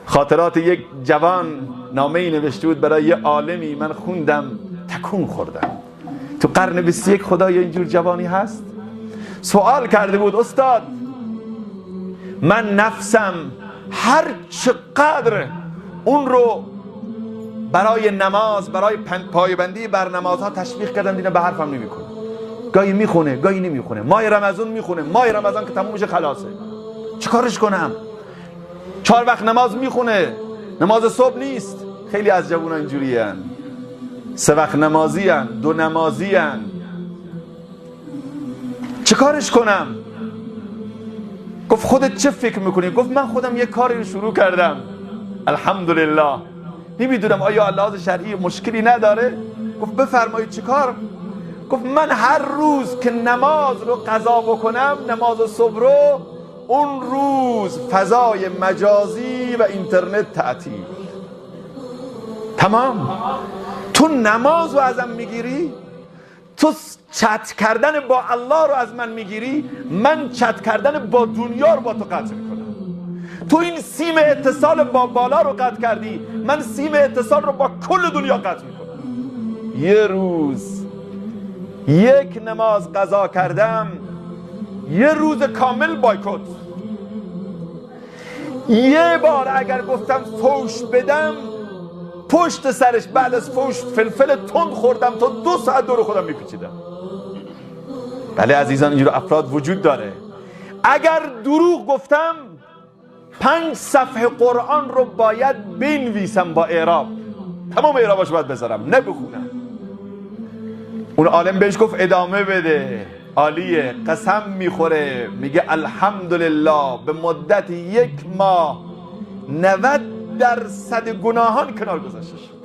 خاطرات یک جوان نامه‌ای نوشته بود برای یه عالمی، من خوندم تکون خوردم. تو قرن 21 خدایا اینجور جوانی هست؟ سوال کرده بود استاد من نفسم هر چقدر اون رو برای نماز، برای پایبندی بر نمازها تشویق کردم، دیدم به حرفم نمیکنه. گاهی میخونه گاهی نمیخونه. ماه رمضان میخونه، ماه رمضان که تموم میشه خلاصه. چیکارش کنم؟ 4 وقت نماز میخونه، نماز صبح نیست. خیلی از جوونا اینجوری ان، 3 وقت نمازی ان، 2 نمازی ان. چیکارش کنم؟ گفت خودت چه فکر میکنی؟ گفت من خودم یه کاری رو شروع کردم الحمدلله، نمیدونم آیا لحاظ شرعی مشکلی نداره؟ گفت بفرمایید چیکار؟ گفت من هر روز که نماز رو قضا بکنم، نماز صبح رو، اون روز فضای مجازی و اینترنت تعطیل. تمام. تو نماز رو ازم میگیری، تو چت کردن با الله رو از من میگیری، من چت کردن با دنیا رو با تو قطع میکنم. تو این سیم اتصال با بالا رو قطع کردی، من سیم اتصال رو با کل دنیا قطع میکنم. یه روز یک نماز قضا کردم، یه روز کامل بایکوت. یه بار اگر گفتم فوش بدم، پشت سرش بعد از فوش فلفل تند خوردم تا 2 ساعت دور خودم میپیچیدم. بله عزیزان، اینجور افراد وجود داره. اگر دروغ گفتم 5 صفحه قرآن رو باید بنویسم با اعراب، تمام اعراباشو باید بذارم، نه بخونم. اون عالم بهش گفت ادامه بده، عالیه. قسم میخوره میگه الحمدلله به مدت 1 ماه 90% گناهان کنار گذاشته شد.